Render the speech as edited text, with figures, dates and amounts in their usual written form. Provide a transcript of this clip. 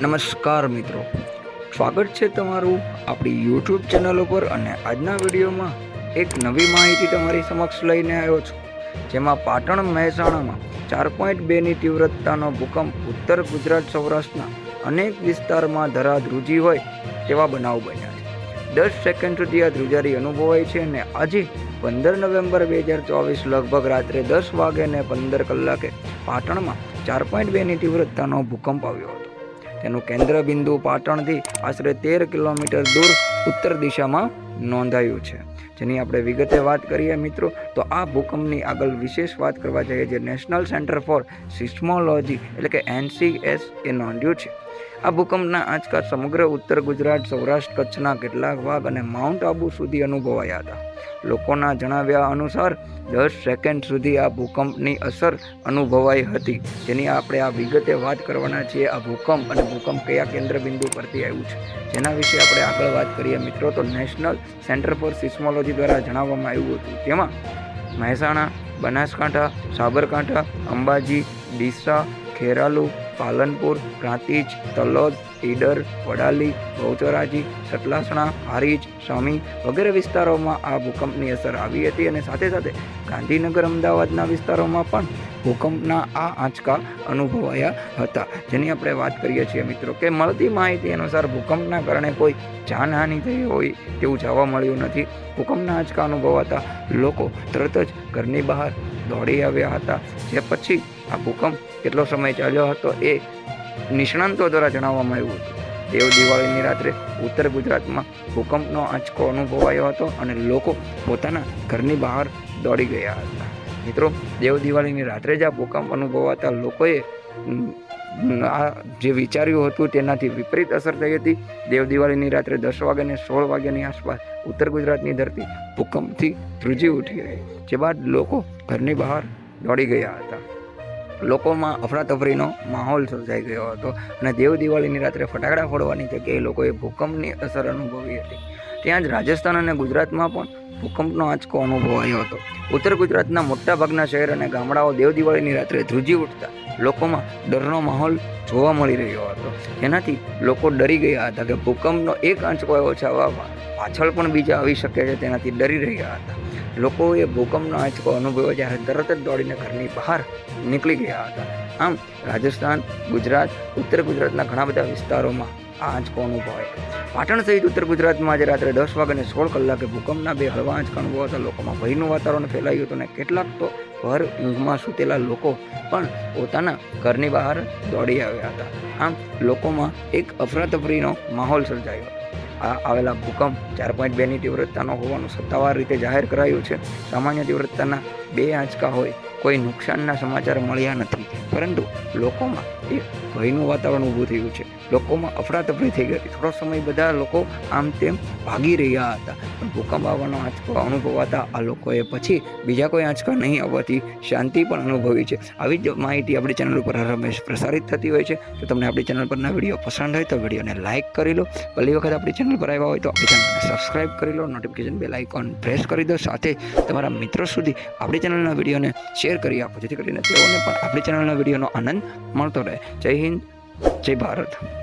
નમસ્કાર મિત્રો, સ્વાગત છે તમારું આપણી યુટ્યુબ ચેનલ ઉપર। અને આજના વિડીયોમાં એક નવી માહિતી તમારી સમક્ષ લઈને આવ્યો છું, જેમાં પાટણ મહેસાણામાં 4.2ની તીવ્રતાનો ભૂકંપ ઉત્તર ગુજરાત સૌરાષ્ટ્રના અનેક વિસ્તારમાં ધરાધ્રુજી હોય તેવા બનાવ બન્યા છે। 10 સેકન્ડ સુધી આ ધ્રુજારી અનુભવાય છે અને આજે 15 નવેમ્બર 2024 લગભગ રાત્રે 10 વાગ્યે 15 કલાકે પાટણમાં 4.2ની તીવ્રતાનો ભૂકંપ આવ્યો હતો। તેનું કેન્દ્ર બિંદુ પાટણથી આશરે 13 કિલોમીટર દૂર ઉત્તર દિશામાં નોંધાયું છે, જેની આપણે વિગતે વાત કરીએ મિત્રો તો આ ભૂકંપની આગળ વિશેષ વાત કરવા જઈએ જે નેશનલ સેન્ટર ફોર સિસ્મોલોજી એટલે કે NCS એ નોંધ્યું છે। આ ભૂકંપના આંચકા સમગ્ર ઉત્તર ગુજરાત, સૌરાષ્ટ્ર, કચ્છના કેટલાક ભાગ અને માઉન્ટ આબુ સુધી અનુભવાયા હતા। લોકોના જણાવ્યા અનુસાર 10 સેકન્ડ સુધી આ ભૂકંપની અસર અનુભવાઈ હતી, જેની આપણે આ વિગતે વાત કરવાના છીએ। આ ભૂકંપ અને ભૂકંપ કયા કેન્દ્ર બિંદુ પરથી આવ્યું છે જેના વિશે આપણે આગળ વાત કરીએ મિત્રો તો નેશનલ સેન્ટર ફોર સિસ્મોલોજી દ્વારા જણાવવામાં આવ્યું હતું, જેમાં મહેસાણા, બનાસકાંઠા, સાબરકાંઠા, અંબાજી, ડીસા, ખેરાલુ, પાલનપુર, પ્રાંતિજ, તલોદ, ઈડર, વડાલી, બહુચરાજી, સતલાસણા, હારીજ, સામી વગેરે વિસ્તારોમાં આ ભૂકંપની અસર આવી હતી અને સાથે સાથે ગાંધીનગર, અમદાવાદના વિસ્તારોમાં પણ ભૂકંપના આ આંચકા અનુભવાયા હતા, જેની આપણે વાત કરીએ છીએ મિત્રો કે મળતી માહિતી અનુસાર ભૂકંપના કારણે કોઈ જાનહાનિ થઈ હોય તેવું જાણવા મળ્યું નથી। ભૂકંપના આંચકા અનુભવાતા લોકો તરત જ ઘરની બહાર દોડી આવ્યા હતા, જે પછી આ ભૂકંપ કેટલો સમય ચાલ્યો હતો એ નિષ્ણાંતો દ્વારા જણાવવામાં આવ્યું હતું। દેવ દિવાળીની રાત્રે ઉત્તર ગુજરાતમાં ભૂકંપનો આંચકો અનુભવાયો હતો અને લોકો પોતાના ઘરની બહાર દોડી ગયા હતા। મિત્રો, દેવ દિવાળીની રાત્રે જ આ ભૂકંપ અનુભવાતા લોકોએ આ જે વિચાર્યું હતું તેનાથી વિપરીત અસર થઈ હતી। દેવ દિવાળીની રાત્રે 10 વાગ્યે અને 16 વાગ્યાની આસપાસ ઉત્તર ગુજરાતની ધરતી ભૂકંપથી ધ્રુજી ઉઠી રહી, જે બાદ લોકો ઘરની બહાર દોડી ગયા હતા। લોકોમાં અફરાતફરીનો માહોલ સર્જાઈ ગયો હતો અને દેવ દિવાળીની રાત્રે ફટાકડા ફોડવાની જગ્યાએ લોકોએ ભૂકંપની અસર અનુભવી હતી। ત્યાં જ રાજસ્થાન અને ગુજરાતમાં પણ ભૂકંપનો આંચકો અનુભવાયો હતો। ઉત્તર ગુજરાતના મોટાભાગના શહેર અને ગામડાઓ દેવ દિવાળીની રાત્રે ધ્રુજી ઉઠતા લોકોમાં ડરનો માહોલ જોવા મળી રહ્યો હતો, જેનાથી લોકો ડરી ગયા હતા કે ભૂકંપનો એક આંચકો એવો છાવવામાં પાછળ પણ બીજા આવી શકે છે, તેનાથી ડરી રહ્યા હતા। લોકોએ ભૂકંપનો આંચકો અનુભવ્યો જ્યારે તરત જ દોડીને ઘરની બહાર નીકળી ગયા હતા। આમ રાજસ્થાન, ગુજરાત, ઉત્તર ગુજરાતના ઘણા બધા વિસ્તારોમાં આ આંચકો અનુભવાય। પાટણ સહિત ઉત્તર ગુજરાતમાં આજે રાત્રે 10 વાગ્યે અને 16 કલાકે ભૂકંપના 2 હળવા આંચકા અનુભવાતા લોકોમાં ભયનું વાતાવરણ ફેલાયું હતું અને કેટલાક તો ભર ઊંઘમાં સૂતેલા લોકો પણ પોતાના ઘરની બહાર દોડી આવ્યા હતા। આમ લોકોમાં એક અફરાતફરીનો માહોલ સર્જાયો હતો। આ આવેલા ભૂકંપ 4.2ની તીવ્રતાનો હોવાનું સત્તાવાર રીતે જાહેર કરાયું છે। સામાન્ય તીવ્રતાના 2 આંચકા હોય, કોઈ નુકસાનના સમાચાર મળ્યા નથી, પરંતુ લોકોમાં એક ભયનું વાતાવરણ ઊભું થયું છે। લોકોમાં અફરાતફરી થઈ ગઈ હતી। થોડો સમય બધા લોકો આમ તેમ ભાગી રહ્યા હતા, પણ ભૂકંપ આવવાનો આંચકો અનુભવાતા આ લોકોએ પછી બીજા કોઈ આંચકા નહીં આવવાથી શાંતિ પણ અનુભવી છે। આવી જ માહિતી આપણી ચેનલ ઉપર હંમેશ પ્રસારિત થતી હોય છે। તો તમને આપણી ચેનલ પરના વિડીયો પસંદ હોય તો વિડીયોને લાઇક કરી લો, પહેલી વખત આપણી ચેનલ પર આવ્યા હોય તો આપણી ચેનલને સબસ્ક્રાઇબ કરી લો, નોટિફિકેશન બેલ આઇકોન પ્રેસ કરી દો, સાથે તમારા મિત્રો સુધી આપણી ચેનલના વિડીયોને શેર કરી આપો, જેથી કરીને તેઓને પણ આપણી ચેનલના વિડીયોનો આનંદ મળતો રહે। જય હિન્દ, જય ભારત।